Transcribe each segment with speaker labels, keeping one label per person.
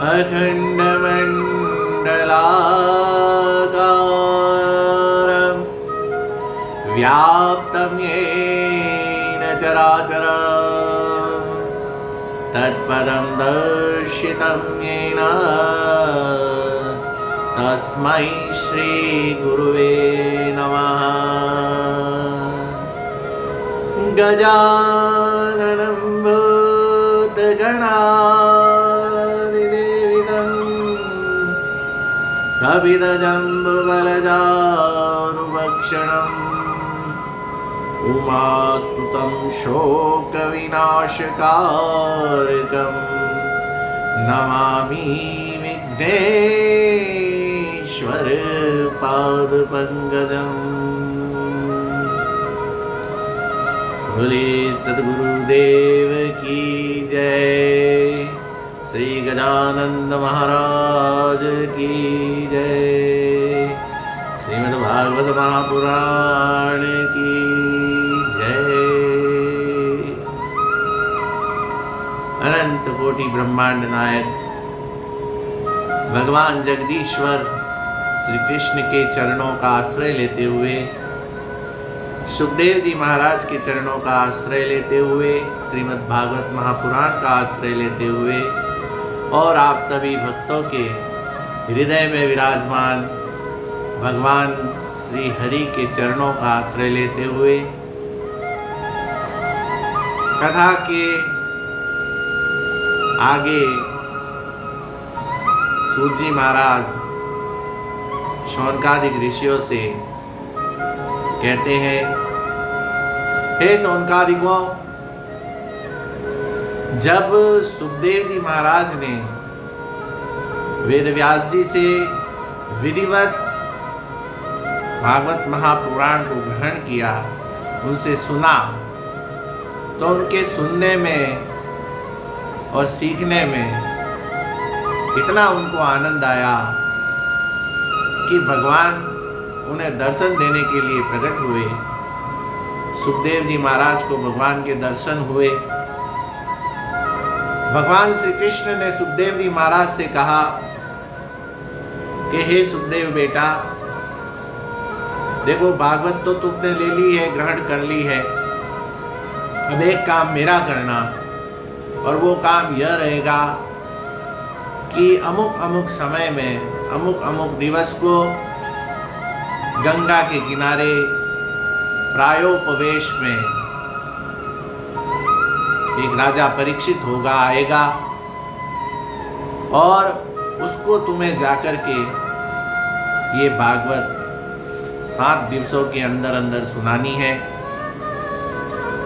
Speaker 1: अखण्डमण्डलाकारं व्याप्तं येन चराचरं तत्पदं दर्शितं येन तस्मै श्रीगुरुवे नमः। गजाननं भूतगणाधिदेवितं कपितजम्बुफलचारुभक्षणम् उमासुतं शोकविनाशकारकं नमामि विघ्नेश्वर पादपङ्कजम्। बोले सद्गुरुदेव की जय, श्री गजानंद महाराज की जय, श्रीमद्भागवत महापुराण की जय। अनंत कोटि ब्रह्मांड नायक भगवान जगदीश्वर श्री कृष्ण के चरणों का आश्रय लेते हुए, सुखदेव जी महाराज के चरणों का आश्रय लेते हुए, श्रीमद् भागवत महापुराण का आश्रय लेते हुए और आप सभी भक्तों के हृदय में विराजमान भगवान श्री हरि के चरणों का आश्रय लेते हुए कथा के आगे सूत जी महाराज शौनकादिक ऋषियों से कहते हैं, हे शौनकादिकों, जब सुखदेव जी महाराज ने वेदव्यास जी से विधिवत भागवत महापुराण को ग्रहण किया, उनसे सुना, तो उनके सुनने में और सीखने में इतना उनको आनंद आया कि भगवान उन्हें दर्शन देने के लिए प्रकट हुए। सुखदेव जी महाराज को भगवान के दर्शन हुए। भगवान श्री कृष्ण ने सुखदेव जी महाराज से कहा कि हे सुखदेव बेटा, देखो भागवत तो तुमने ले ली है, ग्रहण कर ली है, अब एक काम मेरा करना, और वो काम यह रहेगा कि अमुक अमुक समय में, अमुक अमुक दिवस को गंगा के किनारे प्रायोपवेश में एक राजा परीक्षित होगा, आएगा, और उसको तुम्हें जाकर के ये भागवत 7 दिवसों के अंदर अंदर सुनानी है।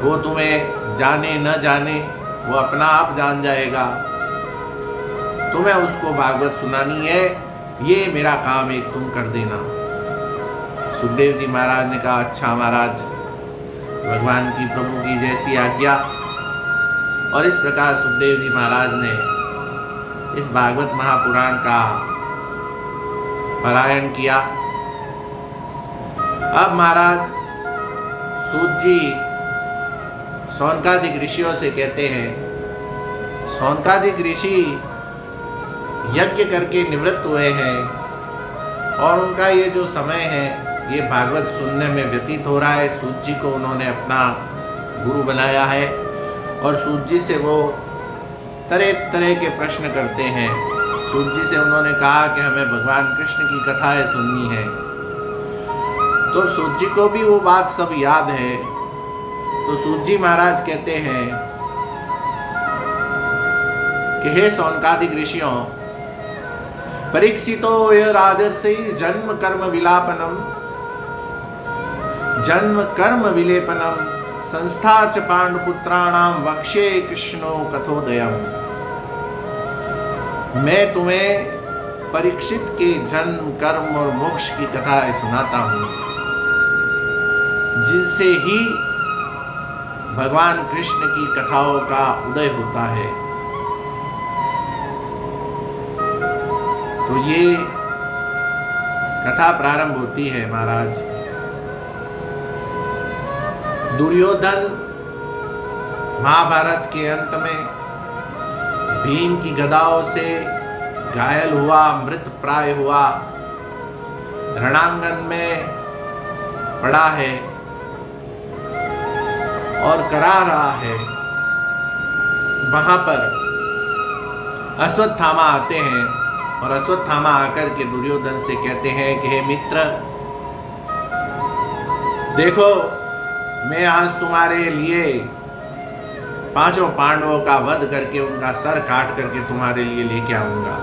Speaker 1: वो तुम्हें जाने न जाने, वो अपना आप जान जाएगा, तुम्हें उसको भागवत सुनानी है, ये मेरा काम एक तुम कर देना। सुखदेव जी महाराज ने कहा, अच्छा महाराज, भगवान की प्रभु की जैसी आज्ञा। और इस प्रकार सुखदेव जी महाराज ने इस भागवत महापुराण का पारायण किया। अब महाराज सूत जी शौनकादिक ऋषियों से कहते हैं, शौनकादिक ऋषि यज्ञ करके निवृत्त हुए हैं और उनका ये जो समय है ये भागवत सुनने में व्यतीत हो रहा है। सूत जी को उन्होंने अपना गुरु बनाया है और सूत जी से वो तरह तरह के प्रश्न करते हैं। सूत जी से उन्होंने कहा कि हमें भगवान कृष्ण की कथाएं सुननी है, तो सूत जी को भी वो बात सब याद है। तो सूत जी महाराज कहते हैं कि हे शौनकादिक ऋषियों, परीक्षितो य राजर्षि जन्म कर्म विलेपनम संस्था च पांडुपुत्राणाम वक्ष्ये कृष्णो कथोदयम। मैं तुम्हें परीक्षित के जन्म, कर्म और मोक्ष की कथाएं सुनाता हूं, जिनसे ही भगवान कृष्ण की कथाओं का उदय होता है। तो ये कथा प्रारंभ होती है महाराज। दुर्योधन महाभारत के अंत में भीम की गदाओं से घायल हुआ, मृत प्राय हुआ, रणांगन में पड़ा है और करा रहा है। वहां पर अश्वत्थामा आते हैं और अश्वत्थामा आकर के दुर्योधन से कहते हैं कि हे मित्र, देखो मैं आज तुम्हारे लिए 5 पांडवों का वध करके उनका सर काट करके तुम्हारे लिए लेके आऊंगा।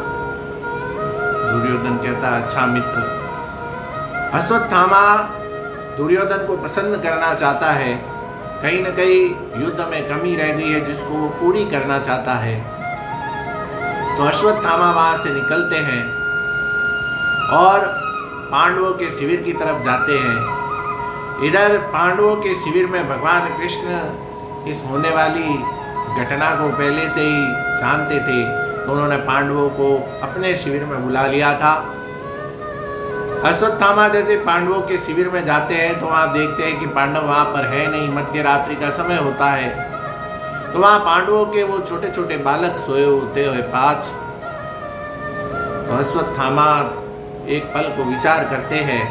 Speaker 1: दुर्योधन कहता अच्छा मित्र। अश्वत्थामा दुर्योधन को प्रसन्न करना चाहता है, कहीं न कहीं युद्ध में कमी रह गई है जिसको वो पूरी करना चाहता है। तो अश्वत्थामा वहां से निकलते हैं और पांडवों के शिविर की तरफ जाते हैं। इधर पांडवों के शिविर में भगवान कृष्ण इस होने वाली घटना को पहले से ही जानते थे, तो उन्होंने पांडवों को अपने शिविर में बुला लिया था। अश्वत्थामा जैसे पांडवों के शिविर में जाते हैं तो वहाँ देखते हैं कि पांडव वहाँ पर है नहीं, मध्य रात्रि का समय होता है। तो वहाँ पांडवों के वो छोटे छोटे बालक सोए होते हुए 5। तो अश्वत्थामा एक पल को विचार करते हैं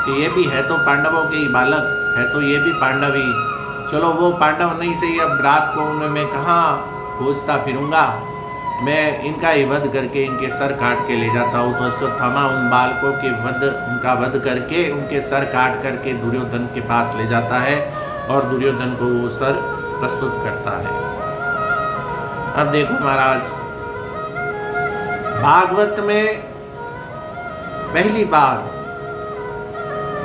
Speaker 1: कि ये भी है तो पांडवों के ही बालक है, तो ये भी पांडव ही, चलो वो पांडव नहीं सही, अब रात को उन्हें मैं कहाँ खोजता फिरूंगा, मैं इनका ही वध करके इनके सर काट के ले जाता हूँ। तो अश्वत्थामा उन बालकों के उनका वध करके उनके सर काट करके दुर्योधन के पास ले जाता है और दुर्योधन को वो सर प्रस्तुत करता है। अब देखो महाराज, भागवत में पहली बार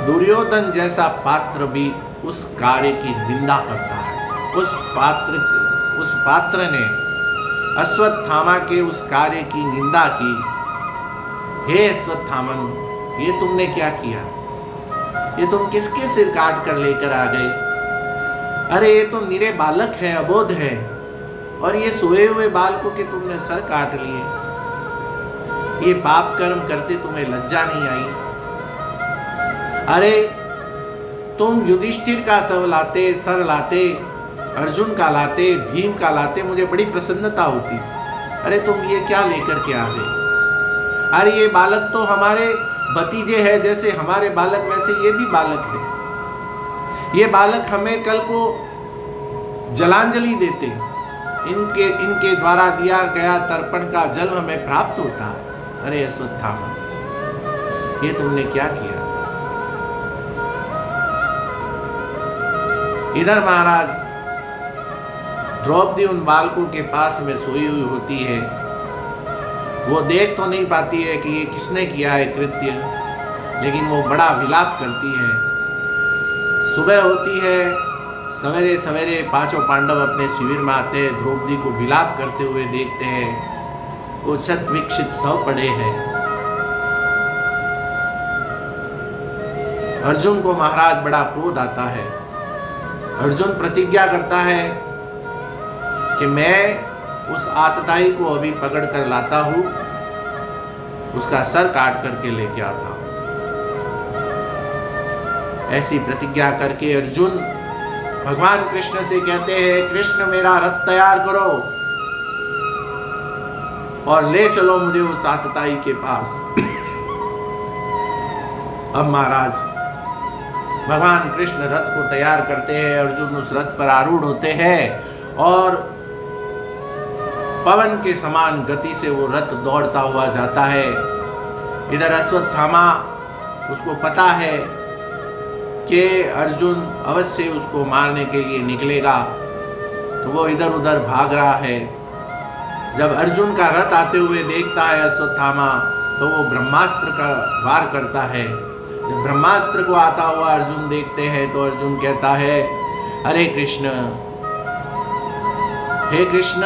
Speaker 1: दुर्योधन जैसा पात्र भी उस कार्य की निंदा करता है। उस पात्र ने अश्वत्थामा के उस कार्य की निंदा की। हे अश्वत्थामन, ये तुमने क्या किया? ये तुम किसके सिर काट कर लेकर आ गए? अरे ये तो निरे बालक है, अबोध है, और ये सोए हुए बालकों के तुमने सर काट लिए। ये पाप कर्म करते तुम्हें लज्जा नहीं आई? अरे तुम युधिष्ठिर का सर लाते, अर्जुन का लाते, भीम का लाते, मुझे बड़ी प्रसन्नता होती। अरे तुम ये क्या लेकर के आ गए? अरे ये बालक तो हमारे भतीजे हैं, जैसे हमारे बालक वैसे ये भी बालक है। ये बालक हमें कल को जलांजलि देते, इनके द्वारा दिया गया तर्पण का जल हमें प्राप्त होता। अरे अश्वत्थामा, ये तुमने क्या किया? इधर महाराज द्रौपदी उन बालकों के पास में सोई हुई होती है। वो देख तो नहीं पाती है कि ये किसने किया है कृत्य, लेकिन वो बड़ा विलाप करती है। सुबह होती है, सवेरे सवेरे 5 पांडव अपने शिविर में आते हैं, द्रौपदी को विलाप करते हुए देखते हैं। वो शत विक्षित सव पड़े हैं। अर्जुन को महाराज बड़ा क्रोध आता है। अर्जुन प्रतिज्ञा करता है कि मैं उस आतताई को अभी पकड़ कर लाता हूं, उसका सर काट करके लेके आता हूं। ऐसी प्रतिज्ञा करके अर्जुन भगवान कृष्ण से कहते हैं, कृष्ण मेरा रथ तैयार करो और ले चलो मुझे उस आतताई के पास। अब महाराज भगवान कृष्ण रथ को तैयार करते हैं। अर्जुन उस रथ पर आरूढ़ होते हैं और पवन के समान गति से वो रथ दौड़ता हुआ जाता है। इधर अश्वत्थामा, उसको पता है कि अर्जुन अवश्य उसको मारने के लिए निकलेगा, तो वो इधर उधर भाग रहा है। जब अर्जुन का रथ आते हुए देखता है अश्वत्थामा, तो वो ब्रह्मास्त्र का वार करता है। जब ब्रह्मास्त्र को आता हुआ अर्जुन देखते हैं तो अर्जुन कहता है, अरे कृष्ण, हे कृष्ण,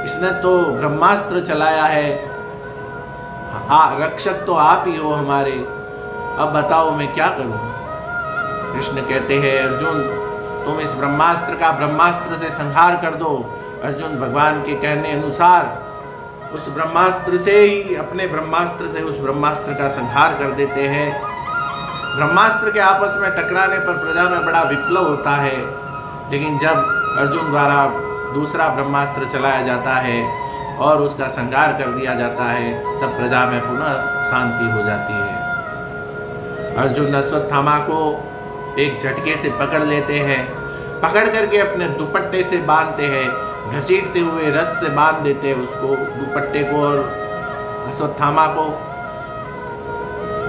Speaker 1: इसने तो ब्रह्मास्त्र चलाया है। हाँ, रक्षक तो आप ही हो हमारे, अब बताओ मैं क्या करूं? कृष्ण कहते हैं, अर्जुन तुम इस ब्रह्मास्त्र का ब्रह्मास्त्र से संहार कर दो। अर्जुन भगवान के कहने अनुसार उस ब्रह्मास्त्र से ही, अपने ब्रह्मास्त्र से उस ब्रह्मास्त्र का संहार कर देते हैं। ब्रह्मास्त्र के आपस में टकराने पर प्रजा में बड़ा विप्लव होता है, लेकिन जब अर्जुन द्वारा दूसरा ब्रह्मास्त्र चलाया जाता है और उसका संहार कर दिया जाता है, तब प्रजा में पुनः शांति हो जाती है। अर्जुन अश्वत्थामा को एक झटके से पकड़ लेते हैं, पकड़ करके अपने दुपट्टे से बांधते हैं, घसीटते हुए रथ से बांध देते हैं उसको, दुपट्टे को और अश्वत्थामा को।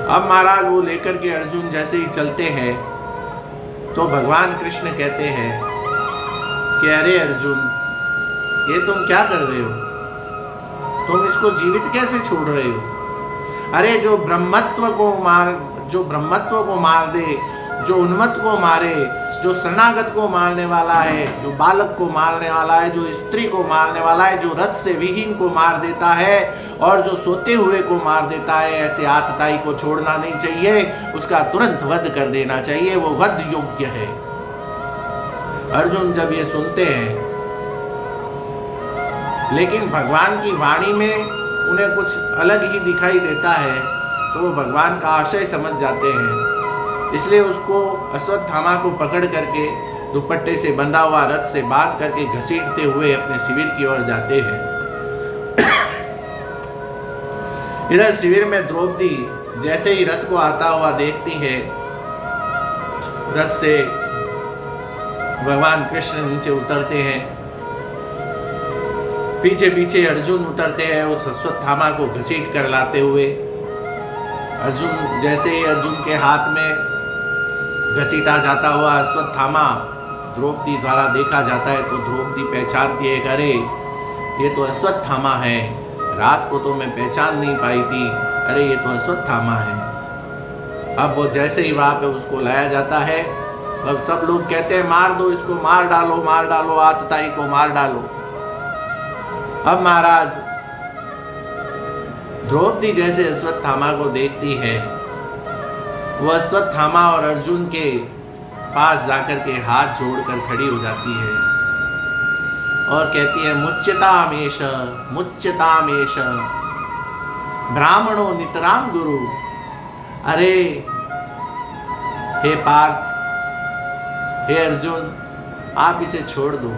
Speaker 1: अब महाराज वो लेकर के अर्जुन जैसे ही चलते हैं तो भगवान कृष्ण कहते हैं कि अरे अर्जुन, ये तुम क्या कर रहे हो? तुम इसको जीवित कैसे छोड़ रहे हो? अरे जो ब्रह्मत्व को मार दे, जो उन्मत्त को मारे, जो शरणागत को मारने वाला है, जो बालक को मारने वाला है, जो स्त्री को मारने वाला है, जो रथ से विहीन को मार देता है और जो सोते हुए को मार देता है, ऐसे आतताई को छोड़ना नहीं चाहिए, उसका तुरंत वध कर देना चाहिए, वो वध योग्य है। अर्जुन जब ये सुनते हैं, लेकिन भगवान की वाणी में उन्हें कुछ अलग ही दिखाई देता है, तो वो भगवान का आशय समझ जाते हैं। इसलिए उसको अश्वत्थामा को पकड़ करके दुपट्टे से बंधा हुआ रथ से बांध करके घसीटते हुए अपने शिविर की ओर जाते हैं। इधर शिविर में द्रौपदी जैसे ही रथ को आता हुआ देखती है, रथ से भगवान कृष्ण नीचे उतरते हैं, पीछे पीछे अर्जुन उतरते हैं उस अश्वत्थामा को घसीट कर लाते हुए। अर्जुन जैसे ही अर्जुन के हाथ में घसीटा जाता हुआ अश्वत्थामा द्रौपदी द्वारा देखा जाता है, तो द्रौपदी पहचानती है, अरे ये तो अश्वत्थामा है, रात को तो मैं पहचान नहीं पाई थी, अरे ये तो अश्वत्थामा है। अब वो जैसे ही वहाँ पे उसको लाया जाता है, अब सब लोग कहते हैं मार दो इसको, मार डालो, आतताई को मार डालो। अब महाराज द्रौपदी जैसे अश्वत्थामा को देखती है, वो अश्वत्थामा और अर्जुन के पास जाकर के हाथ जोड़कर खड़ी हो जाती है और कहती है, मुच्यतामेश ब्राह्मणो नितराम गुरु। अरे हे पार्थ, हे अर्जुन, आप इसे छोड़ दो,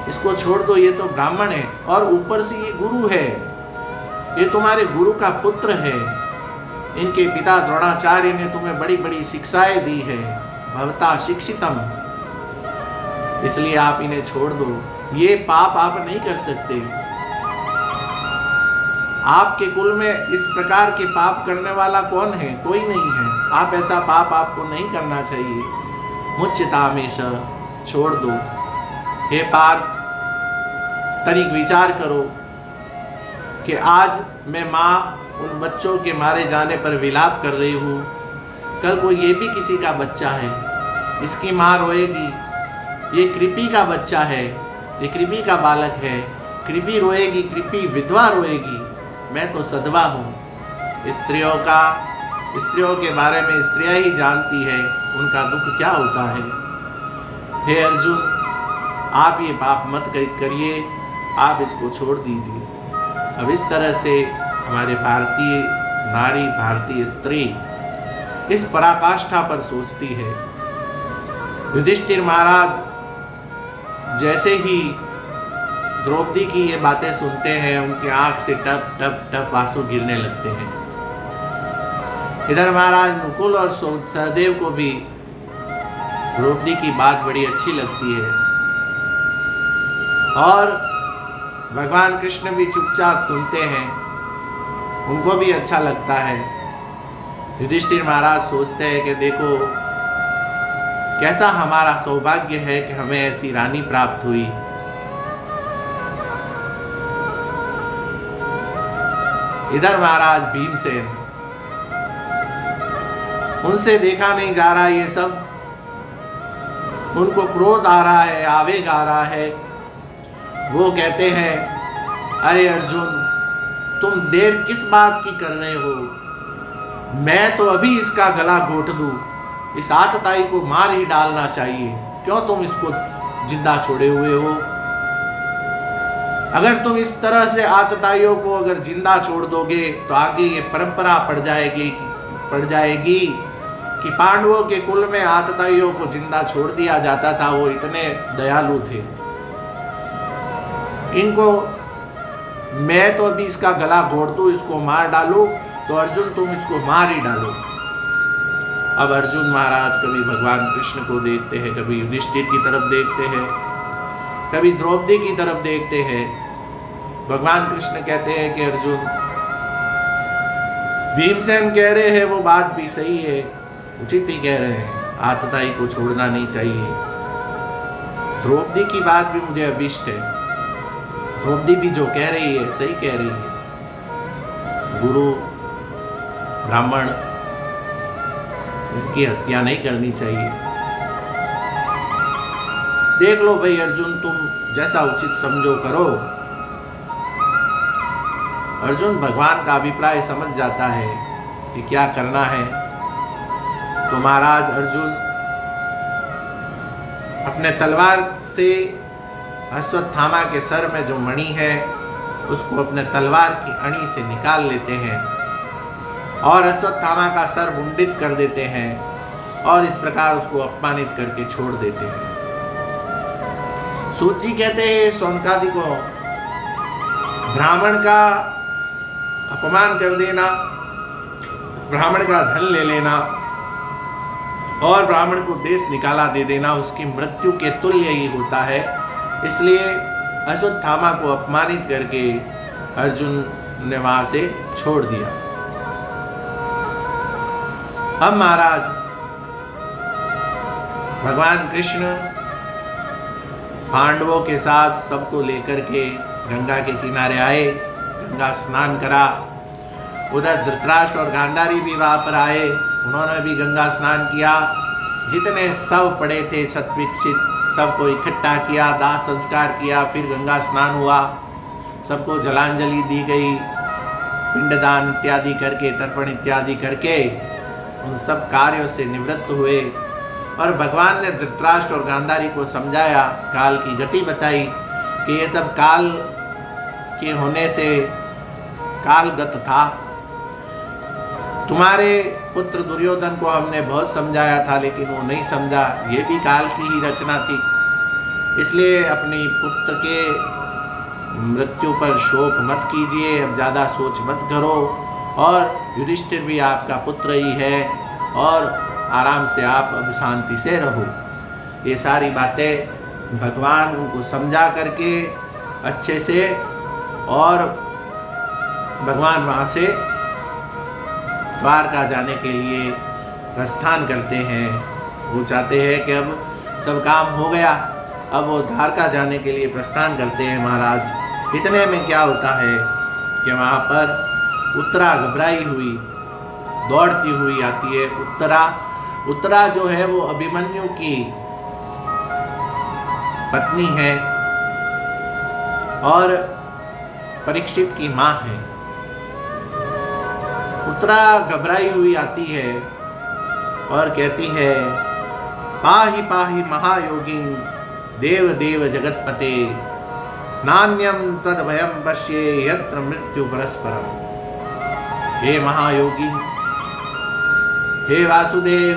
Speaker 1: इसको छोड़ दो, ये तो ब्राह्मण है और ऊपर से ये गुरु है, ये तुम्हारे गुरु का पुत्र है, इनके पिता द्रोणाचार्य ने तुम्हें बड़ी बड़ी शिक्षाएं दी है, भवता शिक्षितम, इसलिए आप इन्हें छोड़ दो, ये पाप आप नहीं कर सकते, आपके कुल में इस प्रकार के पाप करने वाला कौन है? कोई नहीं है, आप ऐसा पाप आपको नहीं करना चाहिए, मुच्यतामेश, छोड़ दो। हे पार्थ, तनिक विचार करो कि आज मैं माँ उन बच्चों के मारे जाने पर विलाप कर रही हूँ, कल को ये भी किसी का बच्चा है, इसकी माँ रोएगी, ये कृपी का बच्चा है, ये कृपी का बालक है, कृपी रोएगी, कृपी विधवा रोएगी, मैं तो सधवा हूँ। स्त्रियों के बारे में स्त्रियाँ ही जानती है उनका दुख क्या होता है। हे अर्जुन, आप ये पाप मत करिए, आप इसको छोड़ दीजिए। अब इस तरह से हमारे भारतीय नारी, भारतीय स्त्री इस पराकाष्ठा पर सोचती है। युधिष्ठिर महाराज जैसे ही द्रौपदी की ये बातें सुनते हैं, उनकी आंख से टप टप टप आंसू गिरने लगते हैं। इधर महाराज नकुल और सहदेव को भी द्रौपदी की बात बड़ी अच्छी लगती है और भगवान कृष्ण भी चुपचाप सुनते हैं, उनको भी अच्छा लगता है। युधिष्ठिर महाराज सोचते हैं कि देखो कैसा हमारा सौभाग्य है कि हमें ऐसी रानी प्राप्त हुई। इधर महाराज भीमसेन, उनसे देखा नहीं जा रहा ये सब, उनको क्रोध आ रहा है, आवेग आ रहा है। वो कहते हैं, अरे अर्जुन, तुम देर किस बात की कर रहे हो? मैं तो अभी इसका गला घोट दूं, इस आतताई को मार ही डालना चाहिए, क्यों तुम इसको जिंदा छोड़े हुए हो? अगर तुम इस तरह से आतताइयों को अगर जिंदा छोड़ दोगे तो आगे ये परंपरा पड़ जाएगी कि पांडवों के कुल में आतताइयों को जिंदा छोड़ दिया जाता था, वो इतने दयालु थे। इनको मैं तो अभी इसका गला घोट दूं, इसको मार डालूं, तो अर्जुन तुम इसको मार ही डालो। अब अर्जुन महाराज कभी भगवान कृष्ण को देखते हैं, कभी युधिष्ठिर की तरफ देखते हैं, कभी द्रौपदी की तरफ देखते हैं। भगवान कृष्ण कहते हैं कि अर्जुन, भीमसेन कह रहे हैं वो बात भी सही है, उचित ही कह रहे हैं, आतताई को छोड़ना नहीं चाहिए। द्रौपदी की बात भी मुझे अभिष्ट है, द्रौपदी भी जो कह रही है सही कह रही है। गुरु ब्राह्मण, इसकी हत्या नहीं करनी चाहिए। देख लो भाई अर्जुन, तुम जैसा उचित समझो करो। अर्जुन भगवान का अभिप्राय समझ जाता है कि क्या करना है। तो महाराज अर्जुन अपने तलवार से अश्वत्थामा के सर में जो मणि है उसको अपने तलवार की अणी से निकाल लेते हैं और अश्वत्थामा का सर मुंडित कर देते हैं और इस प्रकार उसको अपमानित करके छोड़ देते हैं। सूत जी कहते हैं शौनकादि को, ब्राह्मण का अपमान कर देना, ब्राह्मण का धन ले लेना और ब्राह्मण को देश निकाला दे देना उसकी मृत्यु के तुल्य ही होता है। इसलिए अश्वत्थामा को अपमानित करके अर्जुन ने वहां से छोड़ दिया। अब महाराज भगवान कृष्ण पांडवों के साथ सबको लेकर के गंगा के किनारे आए, गंगा स्नान करा। उधर धृतराष्ट्र और गांधारी भी वहां पर आए, उन्होंने भी गंगा स्नान किया। जितने सब पड़े थे सत्विक्षित सबको इकट्ठा किया, दाह संस्कार किया, फिर गंगा स्नान हुआ, सबको जलांजलि दी गई, पिंडदान इत्यादि करके, तर्पण इत्यादि करके उन सब कार्यों से निवृत्त हुए। और भगवान ने धृतराष्ट्र और गांधारी को समझाया, काल की गति बताई कि ये सब काल के होने से कालगत था। तुम्हारे पुत्र दुर्योधन को हमने बहुत समझाया था लेकिन वो नहीं समझा, ये भी काल की ही रचना थी। इसलिए अपनी पुत्र के मृत्यु पर शोक मत कीजिए, अब ज़्यादा सोच मत करो। और युधिष्ठिर भी आपका पुत्र ही है और आराम से आप अब शांति से रहो। ये सारी बातें भगवान उनको समझा करके अच्छे से, और भगवान वहाँ से द्वारका जाने के लिए प्रस्थान करते हैं। वो चाहते हैं कि अब सब काम हो गया, अब वो द्वारका जाने के लिए प्रस्थान करते हैं। महाराज इतने में क्या होता है कि वहाँ पर उत्तरा घबराई हुई दौड़ती हुई आती है। उत्तरा जो है वो अभिमन्यु की पत्नी है और परीक्षित की माँ है। उत्तरा घबराई हुई आती है और कहती है, पाहि पाहि महायोगिं देव देव जगतपते, नान्यम तद भयम पश्ये यत्र मृत्यु परस्परम। हे महायोगी, हे वासुदेव,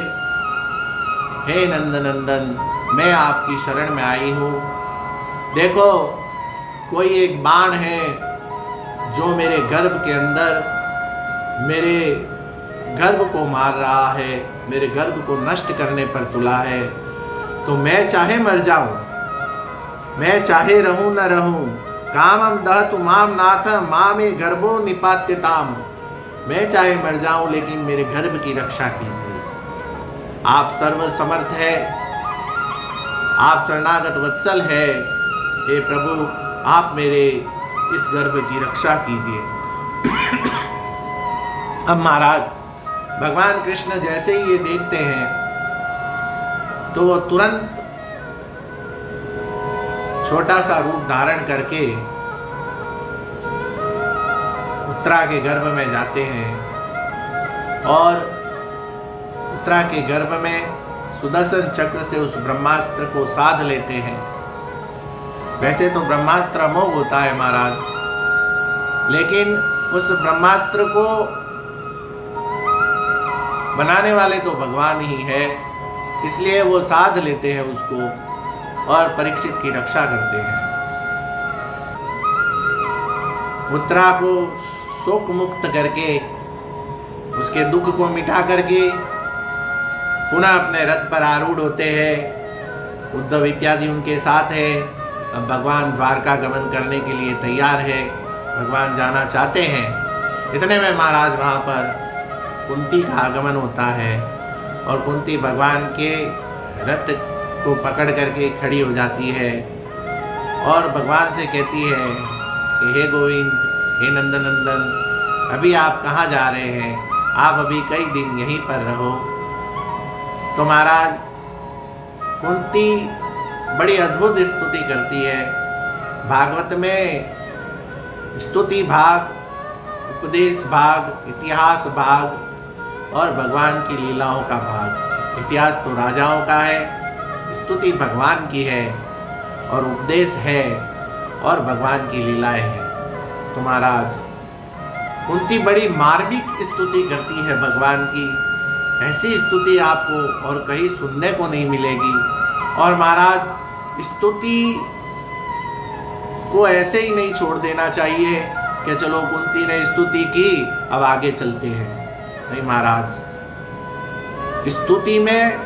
Speaker 1: हे नंदनंदन, मैं आपकी शरण में आई हूँ। देखो कोई एक बाण है जो मेरे गर्भ के अंदर मेरे गर्भ को मार रहा है, मेरे गर्भ को नष्ट करने पर तुला है। तो मैं चाहे मर जाऊं, मैं चाहे रहूं न रहूं, कामम दहतु माम नाथ मामे गर्भो निपात्यताम। मैं चाहे मर जाऊं लेकिन मेरे गर्भ की रक्षा कीजिए। आप सर्व समर्थ है, आप शरणागत वत्सल है। हे प्रभु, आप मेरे इस गर्भ की रक्षा कीजिए। अब महाराज भगवान कृष्ण जैसे ही ये देखते हैं तो वो तुरंत छोटा सा रूप धारण करके उत्तरा के गर्भ में जाते हैं और उत्तरा के गर्भ में सुदर्शन चक्र से उस ब्रह्मास्त्र को साध लेते हैं। वैसे तो ब्रह्मास्त्र अमोघ होता है महाराज, लेकिन उस ब्रह्मास्त्र को बनाने वाले तो भगवान ही है, इसलिए वो साध लेते हैं उसको और परीक्षित की रक्षा करते हैं। उत्तरा को शोक मुक्त करके, उसके दुख को मिटा करके पुनः अपने रथ पर आरूढ़ होते हैं। उद्धव इत्यादि उनके साथ है। अब भगवान द्वारका गमन करने के लिए तैयार है, भगवान जाना चाहते हैं। इतने में महाराज वहाँ पर कुंती का आगमन होता है और कुंती भगवान के रथ को पकड़ करके खड़ी हो जाती है और भगवान से कहती है कि हे गोविंद, हे नंदनंदन, अभी आप कहाँ जा रहे हैं? आप अभी कई दिन यहीं पर रहो। तो महाराज कुंती बड़ी अद्भुत स्तुति करती है। भागवत में स्तुति भाग, उपदेश भाग, इतिहास भाग और भगवान की लीलाओं का भाग। इतिहास तो राजाओं का है, स्तुति भगवान की है और उपदेश है और भगवान की लीलाएं हैं। तो महाराज कुंती बड़ी मार्मिक स्तुति करती है भगवान की। ऐसी स्तुति आपको और कहीं सुनने को नहीं मिलेगी। और महाराज स्तुति को ऐसे ही नहीं छोड़ देना चाहिए कि चलो कुंती ने स्तुति की, अब आगे चलते हैं। नहीं महाराज, स्तुति में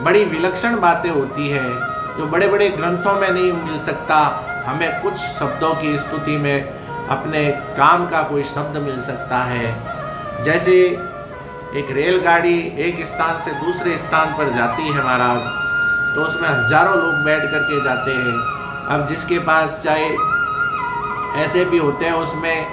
Speaker 1: बड़ी विलक्षण बातें होती है जो बड़े बड़े ग्रंथों में नहीं मिल सकता। हमें कुछ शब्दों की स्तुति में अपने काम का कोई शब्द मिल सकता है। जैसे एक रेलगाड़ी एक स्थान से दूसरे स्थान पर जाती है महाराज, तो उसमें हजारों लोग बैठ करके जाते हैं। अब जिसके पास चाहे ऐसे भी होते हैं उसमें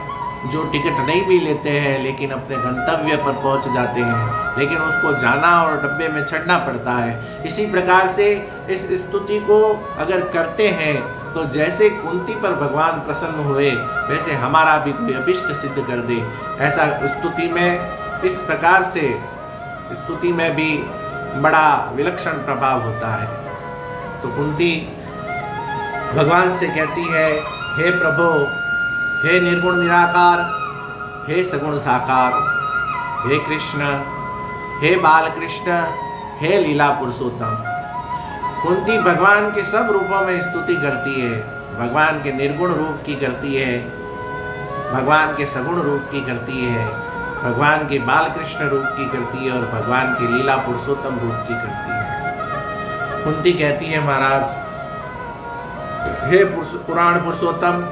Speaker 1: जो टिकट नहीं भी लेते हैं लेकिन अपने गंतव्य पर पहुंच जाते हैं, लेकिन उसको जाना और डब्बे में चढ़ना पड़ता है। इसी प्रकार से इस स्तुति को अगर करते हैं तो जैसे कुंती पर भगवान प्रसन्न हुए वैसे हमारा भी कोई अभिष्ट सिद्ध कर दे। ऐसा स्तुति में इस प्रकार से स्तुति में भी बड़ा विलक्षण प्रभाव होता है। तो कुंती भगवान से कहती है, हे प्रभु, हे निर्गुण निराकार, हे सगुण साकार, हे कृष्ण, हे बालकृष्ण, हे लीला पुरुषोत्तम। कुंती भगवान के सब रूपों में स्तुति करती है। भगवान के निर्गुण रूप की करती है, भगवान के सगुण रूप की करती है, भगवान के बालकृष्ण रूप की करती है और भगवान के लीला पुरुषोत्तम रूप की करती है। कुंती कहती है, महाराज, हे पुराण पुरुषोत्तम,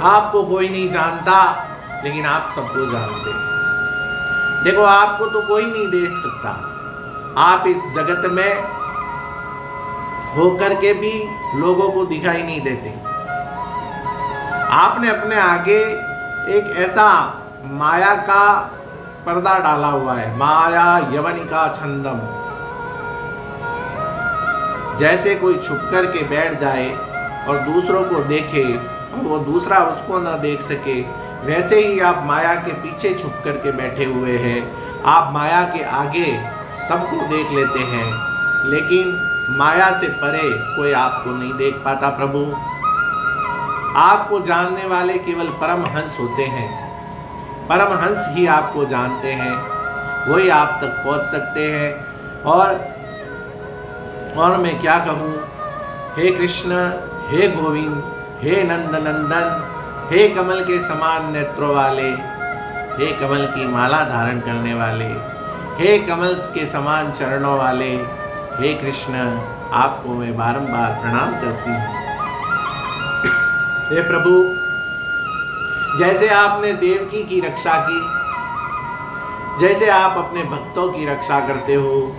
Speaker 1: आपको कोई नहीं जानता लेकिन आप सबको जानते हैं। देखो, आपको तो कोई नहीं देख सकता, आप इस जगत में होकर के भी लोगों को दिखाई नहीं देते। आपने अपने आगे एक ऐसा माया का पर्दा डाला हुआ है, माया यवनिका छंदम। जैसे कोई छुप कर के बैठ जाए और दूसरों को देखे और वो दूसरा उसको न देख सके, वैसे ही आप माया के पीछे छुप कर के बैठे हुए हैं। आप माया के आगे सबको देख लेते हैं लेकिन माया से परे कोई आपको नहीं देख पाता। प्रभु, आपको जानने वाले केवल परमहंस होते हैं। परमहंस ही आपको जानते हैं, वही आप तक पहुंच सकते हैं। और मैं क्या कहूँ, हे कृष्ण, हे गोविंद, हे नंदनंदन, हे कमल के समान नेत्रों वाले, हे कमल की माला धारण करने वाले, हे कमल के समान चरणों वाले, हे कृष्ण, आपको मैं बारंबार प्रणाम करती हूँ। हे प्रभु, जैसे आपने देवकी की रक्षा की, जैसे आप अपने भक्तों की रक्षा करते हो,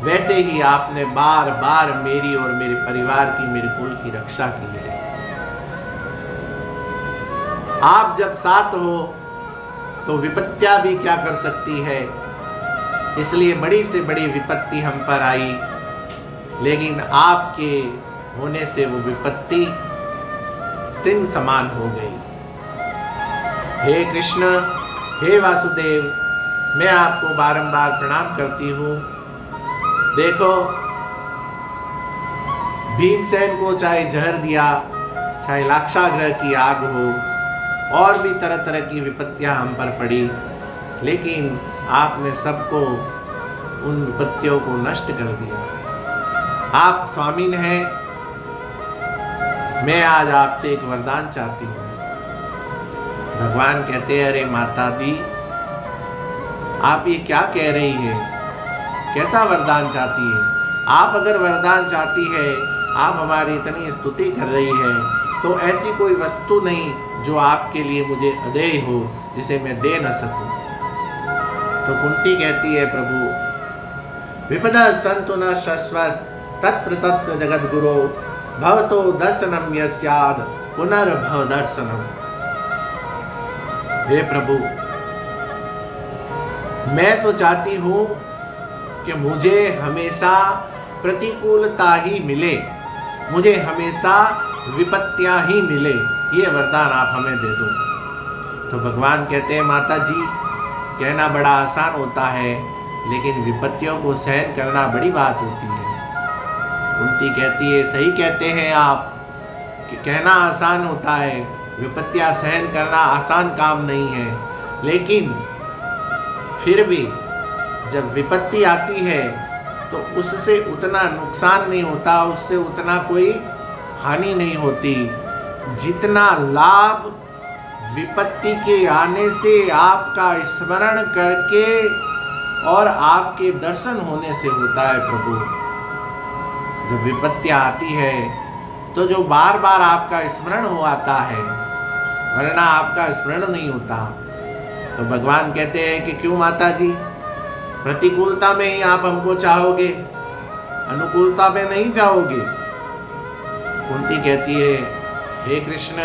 Speaker 1: वैसे ही आपने बार बार मेरी और मेरे परिवार की, मेरे कुल की रक्षा की है। आप जब साथ हो तो विपत्तियां भी क्या कर सकती है। इसलिए बड़ी से बड़ी विपत्ति हम पर आई, लेकिन आपके होने से वो विपत्ति तीन समान हो गई। हे कृष्ण, हे वासुदेव, मैं आपको बारंबार प्रणाम करती हूँ। देखो, भीमसेन को चाहे जहर दिया, चाहे लाक्षागृह की आग हो, और भी तरह तरह की विपत्तियां हम पर पड़ी, लेकिन आपने सबको, उन विपत्तियों को नष्ट कर दिया। आप स्वामीन हैं। मैं आज आपसे एक वरदान चाहती हूँ। भगवान कहते हैं, अरे माता जी आप ये क्या कह रही है, कैसा वरदान चाहती है? आप अगर वरदान चाहती है, आप हमारी इतनी स्तुति कर रही है, तो ऐसी कोई वस्तु नहीं जो आपके लिए मुझे अदेय हो, जिसे मैं दे न सकूं। तो कुंती कहती है, प्रभु विपदा संतु न शाश्वत तत्र तत्र जगत गुरो भवतो दर्शनम यस्याद पुनर्भव दर्शनम। हे प्रभु, मैं तो चाहती हूँ कि मुझे हमेशा प्रतिकूलता ही मिले, मुझे हमेशा विपत्तियाँ ही मिले, ये वरदान आप हमें दे दो। तो भगवान कहते हैं, माता जी कहना बड़ा आसान होता है, लेकिन विपत्तियों को सहन करना बड़ी बात होती है। कुंती कहती है, सही कहते हैं आप कि कहना आसान होता है, विपत्तियाँ सहन करना आसान काम नहीं है, लेकिन फिर भी जब विपत्ति आती है तो उससे उतना नुकसान नहीं होता, उससे उतना कोई हानि नहीं होती जितना लाभ विपत्ति के आने से आपका स्मरण करके और आपके दर्शन होने से होता है। प्रभु, जब विपत्तियाँ आती है तो जो बार बार आपका स्मरण हो आता है, वरना आपका स्मरण नहीं होता। तो भगवान कहते हैं कि क्यों माता जी, प्रतिकूलता में ही आप हमको चाहोगे, अनुकूलता में नहीं चाहोगे? कुंती कहती है, हे कृष्ण,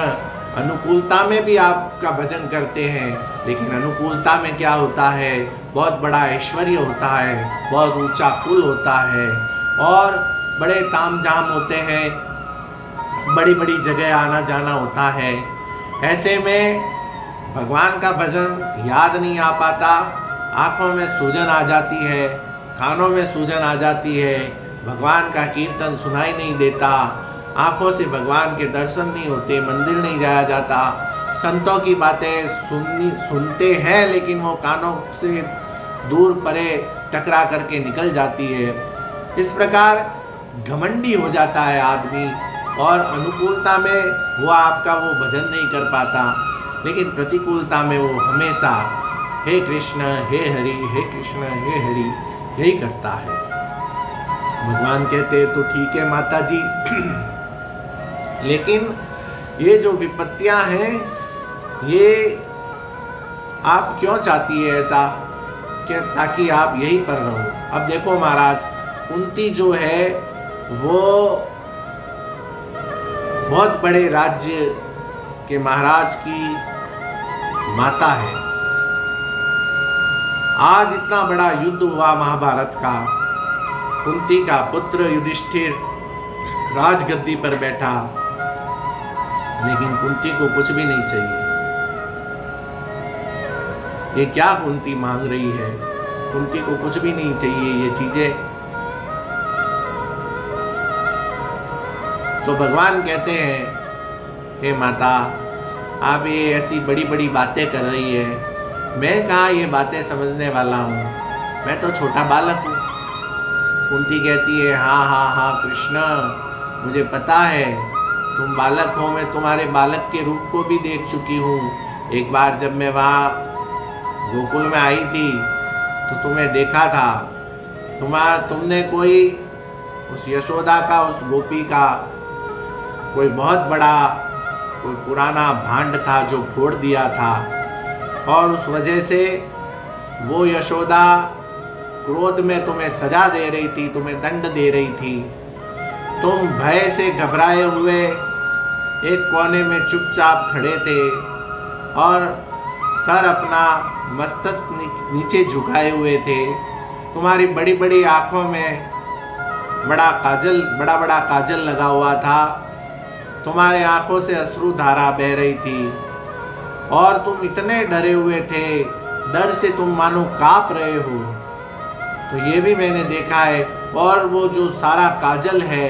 Speaker 1: अनुकूलता में भी आपका भजन करते हैं, लेकिन अनुकूलता में क्या होता है, बहुत बड़ा ऐश्वर्य होता है, बहुत ऊंचा कुल होता है और बड़े तामझाम होते हैं, बड़ी बड़ी जगह आना जाना होता है। ऐसे में भगवान का भजन याद नहीं आ पाता, आँखों में सूजन आ जाती है, कानों में सूजन आ जाती है, भगवान का कीर्तन सुनाई नहीं देता, आँखों से भगवान के दर्शन नहीं होते, मंदिर नहीं जाया जाता, संतों की बातें सुनते हैं लेकिन वो कानों से दूर परे टकरा करके निकल जाती है। इस प्रकार घमंडी हो जाता है आदमी और अनुकूलता में वो आपका वो भजन नहीं कर पाता, लेकिन प्रतिकूलता में वो हमेशा हे कृष्ण हे हरि, हे कृष्ण हे हरि यही करता है। भगवान कहते तो ठीक है माता जी, लेकिन ये जो विपत्तियां हैं ये आप क्यों चाहती है ऐसा कि ताकि आप यहीं पर रहो? अब देखो महाराज, कुंती जो है वो बहुत बड़े राज्य के महाराज की माता है। आज इतना बड़ा युद्ध हुआ महाभारत का, कुंती का पुत्र युधिष्ठिर राजगद्दी पर बैठा, लेकिन कुंती को कुछ भी नहीं चाहिए। ये क्या कुंती मांग रही है? कुंती को कुछ भी नहीं चाहिए ये चीजें। तो भगवान कहते हैं, हे माता, आप ये ऐसी बड़ी बड़ी बातें कर रही है, मैं कहाँ ये बातें समझने वाला हूँ, मैं तो छोटा बालक हूँ। कुंती कहती है, हाँ हाँ हाँ कृष्ण, मुझे पता है तुम बालक हो, मैं तुम्हारे बालक के रूप को भी देख चुकी हूँ। एक बार जब मैं वहाँ गोकुल में आई थी तो तुम्हें देखा था, तुमने कोई उस यशोदा का, उस गोपी का कोई बहुत बड़ा कोई पुराना भांड था जो फोड़ दिया था, और उस वजह से वो यशोदा क्रोध में तुम्हें सजा दे रही थी, तुम्हें दंड दे रही थी। तुम भय से घबराए हुए एक कोने में चुपचाप खड़े थे और सर अपना मस्तक नीचे झुकाए हुए थे। तुम्हारी बड़ी बड़ी आँखों में बड़ा बड़ा काजल लगा हुआ था, तुम्हारे आँखों से अश्रु धारा बह रही थी और तुम इतने डरे हुए थे, डर से तुम मानो काँप रहे हो। तो ये भी मैंने देखा है। और वो जो सारा काजल है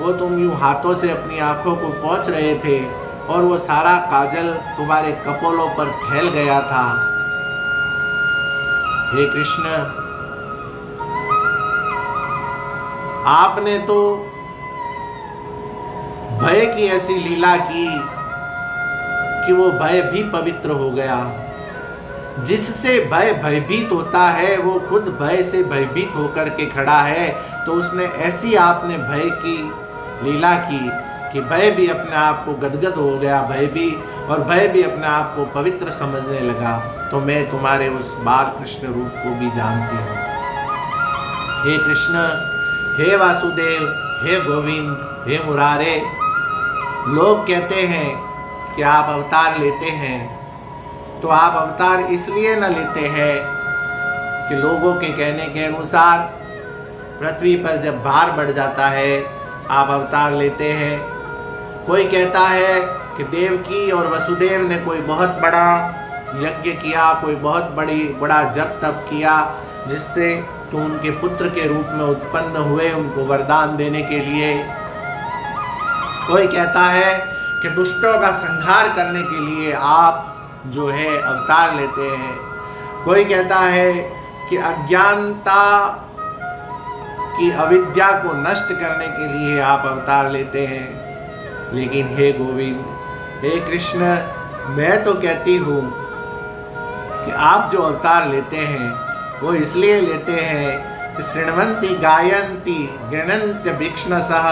Speaker 1: वो तुम यूँ हाथों से अपनी आँखों को पोंछ रहे थे और वो सारा काजल तुम्हारे कपोलों पर फैल गया था। हे कृष्ण, आपने तो भय की ऐसी लीला की कि वो भय भी पवित्र हो गया। जिससे भय भयभीत होता है वो खुद भय से भयभीत होकर के खड़ा है। तो उसने ऐसी आपने भय की लीला की कि भय भी अपने आप को गदगद हो गया, भय भी, और भय भी अपने आप को पवित्र समझने लगा। तो मैं तुम्हारे उस बाल कृष्ण रूप को भी जानती हूँ। हे कृष्ण, हे वासुदेव, हे गोविंद, हे मुरारे, लोग कहते हैं कि आप अवतार लेते हैं, तो आप अवतार इसलिए न लेते हैं कि लोगों के कहने के अनुसार पृथ्वी पर जब भार बढ़ जाता है आप अवतार लेते हैं। कोई कहता है कि देवकी और वसुदेव ने कोई बहुत बड़ा यज्ञ किया, कोई बहुत बड़ा जप तप किया, जिससे तो उनके पुत्र के रूप में उत्पन्न हुए, उनको वरदान देने के लिए। कोई कहता है कि दुष्टों का संहार करने के लिए आप जो है अवतार लेते हैं। कोई कहता है कि अज्ञानता की अविद्या को नष्ट करने के लिए आप अवतार लेते हैं। लेकिन हे गोविंद, हे कृष्ण, मैं तो कहती हूँ कि आप जो अवतार लेते हैं वो इसलिए लेते हैं, शृण्वन्ति गायन्ति गृह्णन्ति भिक्ष्णसः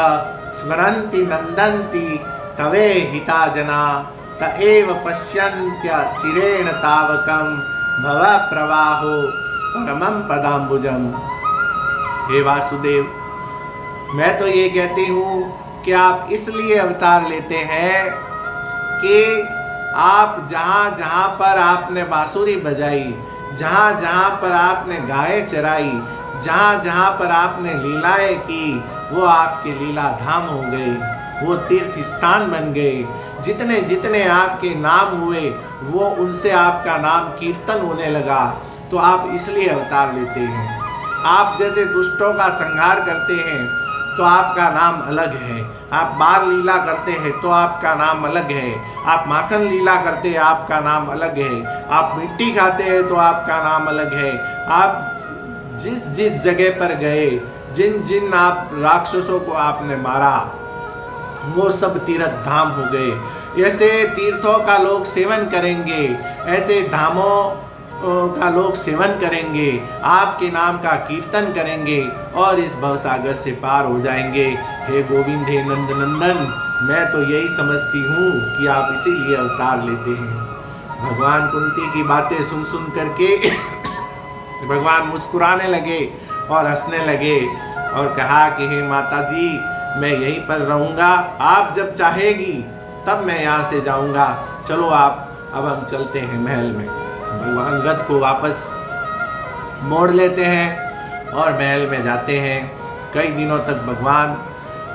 Speaker 1: स्मरन्ति नन्दन्ति तवे हिता जना तएव पश्यन्त्य चिरेण तावकं भव प्रवाहो परमं पदाम्बुजम्। हे वासुदेव, मैं तो ये कहती हूँ कि आप इसलिए अवतार लेते हैं कि आप जहाँ जहाँ पर आपने बांसुरी बजाई, जहाँ जहाँ पर आपने गाय चराई, जहाँ जहाँ पर आपने लीलाएं की, वो आपके लीला धाम हो गए, वो तीर्थ स्थान बन गए। जितने जितने आपके नाम हुए वो उनसे आपका नाम कीर्तन होने लगा। तो आप इसलिए अवतार लेते हैं। आप जैसे दुष्टों का संहार करते हैं तो आपका नाम अलग है, आप बाल लीला करते हैं तो आपका नाम अलग है, आप माखन लीला करते हैं आपका नाम अलग है, आप मिट्टी खाते हैं तो आपका नाम अलग है। आप जिस जिस जगह पर गए, जिन जिन आप राक्षसों को आपने मारा, वो सब तीर्थ धाम हो गए। ऐसे तीर्थों का लोग सेवन करेंगे, ऐसे धामों का लोग सेवन करेंगे, आपके नाम का कीर्तन करेंगे और इस भवसागर से पार हो जाएंगे। हे गोविंद, हे नंद नंदन, मैं तो यही समझती हूँ कि आप इसीलिए अवतार लेते हैं। भगवान कुंती की बातें सुन सुन करके भगवान मुस्कुराने लगे और हंसने लगे और कहा कि हे माता जी, मैं यहीं पर रहूँगा, आप जब चाहेगी तब मैं यहाँ से जाऊँगा। चलो आप, अब हम चलते हैं महल में। भगवान रथ को वापस मोड़ लेते हैं और महल में जाते हैं। कई दिनों तक भगवान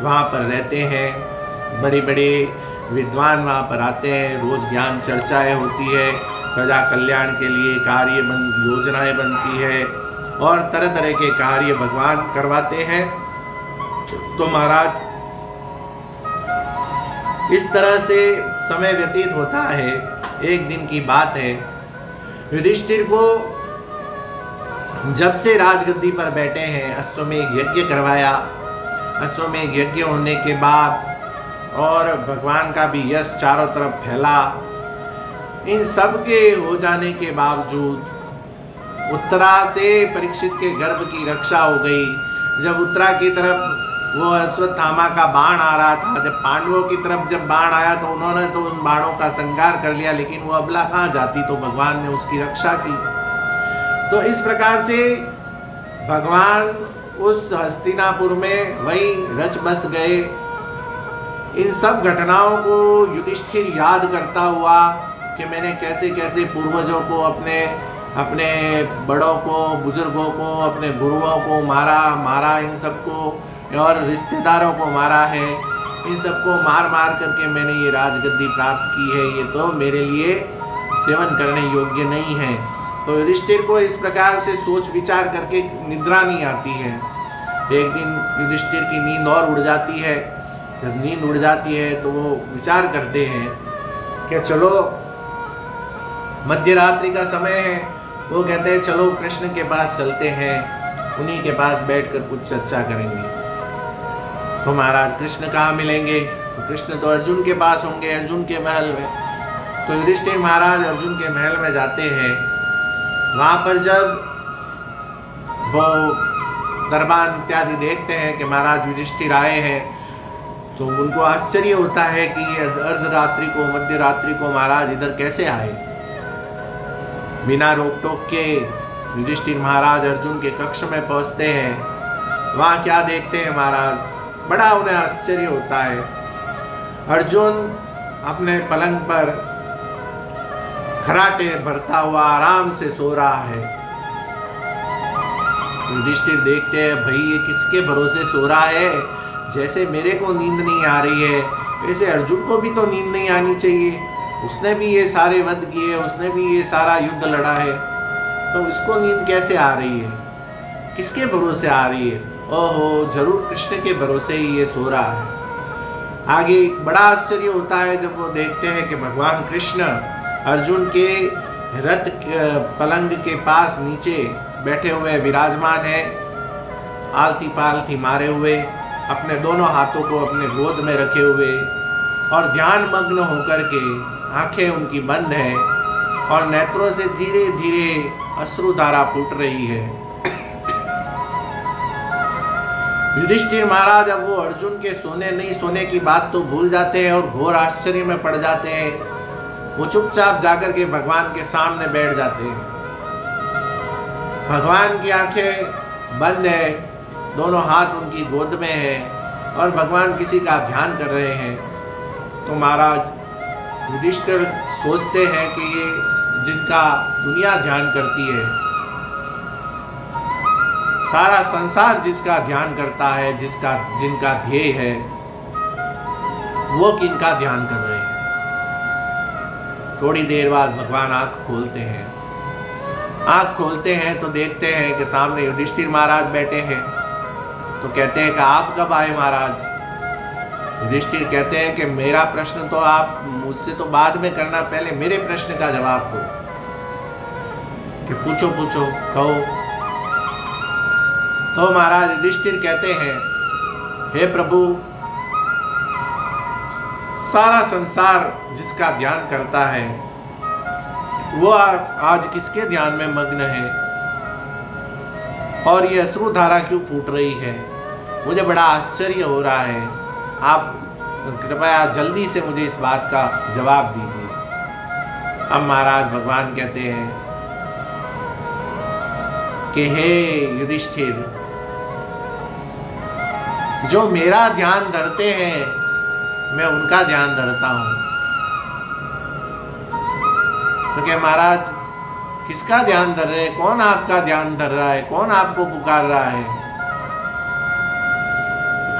Speaker 1: वहाँ पर रहते हैं। बड़े बड़े विद्वान वहाँ पर आते हैं, रोज़ ज्ञान चर्चाएँ होती है, प्रजा कल्याण के लिए योजनाएं बनती है और तरह तरह के कार्य भगवान करवाते हैं। तो महाराज, इस तरह से समय व्यतीत होता है। एक दिन की बात है, युधिष्ठिर को जब से राजगद्दी पर बैठे हैं अश्वमेध यज्ञ करवाया। अश्वमेध यज्ञ होने के बाद और भगवान का भी यश चारों तरफ फैला। इन सब के हो जाने के बावजूद उत्तरा से परीक्षित के गर्भ की रक्षा हो गई। जब उत्तरा की तरफ वो अश्वत्थामा का बाण आ रहा था, जब पांडवों की तरफ जब बाण आया तो उन्होंने तो उन बाणों का संहार कर लिया, लेकिन वो अबला कहाँ जाती, तो भगवान ने उसकी रक्षा की। तो इस प्रकार से भगवान उस हस्तिनापुर में वही रच बस गए। इन सब घटनाओं को युधिष्ठिर याद करता हुआ कि मैंने कैसे कैसे पूर्वजों को, अपने बड़ों को, बुजुर्गों को, अपने गुरुओं को मारा इन सबको, और रिश्तेदारों को मारा है। इन सबको मार मार करके मैंने ये राजगद्दी प्राप्त की है, ये तो मेरे लिए सेवन करने योग्य नहीं है। तो युधिष्ठिर को इस प्रकार से सोच विचार करके निद्रा नहीं आती है। एक दिन युधिष्ठिर की नींद और उड़ जाती है। जब नींद उड़ जाती है तो वो विचार करते हैं कि चलो मध्य रात्रि का समय है। वो कहते हैं चलो कृष्ण के पास चलते हैं, उन्हीं के पास बैठकर कुछ चर्चा करेंगे। तो महाराज कृष्ण कहाँ मिलेंगे? तो कृष्ण तो अर्जुन के पास होंगे, अर्जुन के महल में। तो युधिष्ठिर महाराज अर्जुन के महल में जाते हैं। वहाँ पर जब वो दरबार इत्यादि देखते हैं कि महाराज युधिष्ठिर आए हैं, तो उनको आश्चर्य होता है कि ये अर्धरात्रि को, मध्य रात्रि को महाराज इधर कैसे आए। बिना रोक टोक के युधिष्ठिर महाराज अर्जुन के कक्ष में पहुंचते हैं। वहाँ क्या देखते हैं महाराज, बड़ा उन्हें आश्चर्य होता है। अर्जुन अपने पलंग पर खराटे भरता हुआ आराम से सो रहा है। युधिष्ठिर देखते हैं, भाई ये किसके भरोसे सो रहा है, जैसे मेरे को नींद नहीं आ रही है वैसे अर्जुन को भी तो नींद नहीं आनी चाहिए। उसने भी ये सारे वध किए, उसने भी ये सारा युद्ध लड़ा है, तो इसको नींद कैसे आ रही है, किसके भरोसे आ रही है? ओहो, जरूर कृष्ण के भरोसे ही ये सो रहा है। आगे बड़ा आश्चर्य होता है जब वो देखते हैं कि भगवान कृष्ण अर्जुन के रथ पलंग के पास नीचे बैठे हुए विराजमान है, आलती पालती मारे हुए, अपने दोनों हाथों को अपने गोद में रखे हुए और ध्यान मग्न होकर के आंखें उनकी बंद हैं और नेत्रों से धीरे धीरे अश्रुधारा फूट रही है। युधिष्ठिर महाराज अब वो अर्जुन के सोने नहीं सोने की बात तो भूल जाते हैं और घोर आश्चर्य में पड़ जाते हैं। वो चुपचाप जाकर के भगवान के सामने बैठ जाते हैं। भगवान की आंखें बंद है, दोनों हाथ उनकी गोद में है और भगवान किसी का ध्यान कर रहे हैं। तो महाराज युधिष्ठिर सोचते हैं कि ये जिनका दुनिया ध्यान करती है, सारा संसार जिसका ध्यान करता है, जिनका ध्येय है, वो किनका ध्यान कर रहे हैं। थोड़ी देर बाद भगवान आंख खोलते हैं। आंख खोलते हैं तो देखते हैं कि सामने युधिष्ठिर महाराज बैठे हैं। तो कहते हैं कि आप कब आए महाराज? युधिष्ठिर कहते हैं कि मेरा प्रश्न तो आप मुझसे तो बाद में करना, पहले मेरे प्रश्न का जवाब दो। कि पूछो पूछो, कहो। तो महाराज युधिष्ठिर कहते हैं, हे प्रभु, सारा संसार जिसका ध्यान करता है वो आज किसके ध्यान में मग्न है और ये अश्रुधारा क्यों फूट रही है? मुझे बड़ा आश्चर्य हो रहा है। आप कृपया जल्दी से मुझे इस बात का जवाब दीजिए। अब महाराज भगवान कहते हैं कि हे युधिष्ठिर, जो मेरा ध्यान धरते हैं मैं उनका ध्यान धरता हूं। तो क्या महाराज किसका ध्यान धर रहे हैं? कौन आपका ध्यान धर रहा है? कौन आपको पुकार रहा है?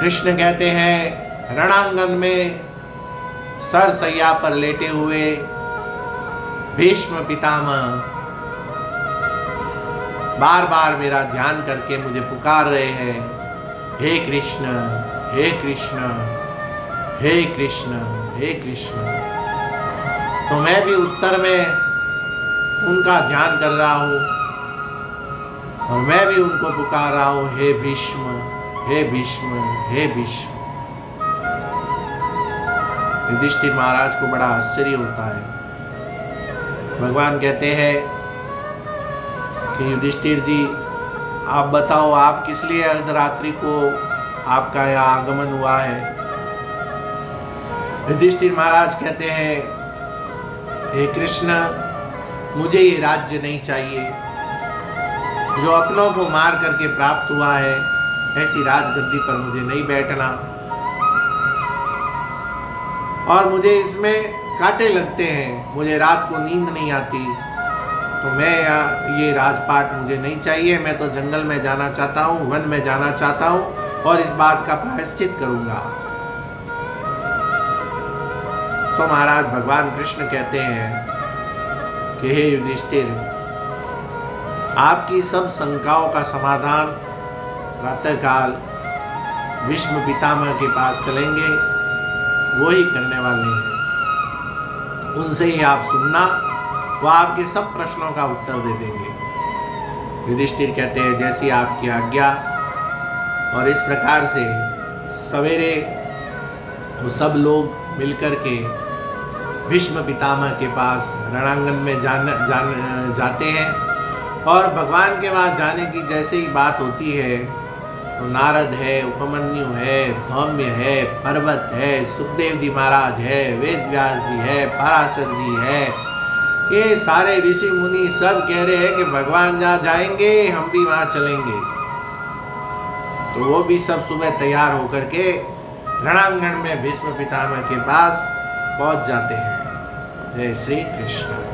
Speaker 1: कृष्ण कहते हैं, रणांगन में सरसैया पर लेटे हुए भीष्म पितामह बार बार मेरा ध्यान करके मुझे पुकार रहे हैं, हे कृष्ण, हे कृष्ण, हे कृष्ण, हे कृष्ण। तो मैं भी उत्तर में उनका ध्यान कर रहा हूँ और मैं भी उनको पुकार रहा हूँ, हे भीष्म, हे भीष्म, हे भीष्म। युधिष्ठिर महाराज को बड़ा आश्चर्य होता है। भगवान कहते हैं कि युधिष्ठिर जी, आप बताओ, आप किस लिए अर्धरात्रि को आपका यहाँ आगमन हुआ है? युधिष्ठिर महाराज कहते हैं, हे कृष्ण, मुझे ये राज्य नहीं चाहिए जो अपनों को मार करके प्राप्त हुआ है। ऐसी राजगद्दी पर मुझे नहीं बैठना और मुझे इसमें कांटे लगते हैं, मुझे रात को नींद नहीं आती। तो मैं ये राजपाट मुझे नहीं चाहिए। मैं तो जंगल में जाना चाहता हूँ, वन में जाना चाहता हूँ और इस बात का प्रायश्चित करूँगा। तो महाराज भगवान कृष्ण कहते हैं कि हे युधिष्ठिर, आपकी सब शंकाओं का समाधान प्रातःकाल भीष्म पितामह के पास चलेंगे, वो ही करने वाले हैं। उनसे ही आप सुनना, वो आपके सब प्रश्नों का उत्तर दे देंगे। युधिष्ठिर कहते हैं, जैसी आपकी आज्ञा। और इस प्रकार से सवेरे वो सब लोग मिलकर के भीष्म पितामह के पास रणांगन में जाते हैं। और भगवान के पास जाने की जैसे ही बात होती है तो नारद है, उपमन्यु है, धौम्य है, पर्वत है, सुखदेव जी महाराज है, वेद व्यास जी है, पराशर जी है, ये सारे ऋषि मुनि सब कह रहे हैं कि भगवान जहाँ जाएंगे हम भी वहाँ चलेंगे। तो वो भी सब सुबह तैयार होकर के रणांगण में भीष्म पितामह के पास पहुँच जाते हैं। जय श्री कृष्ण।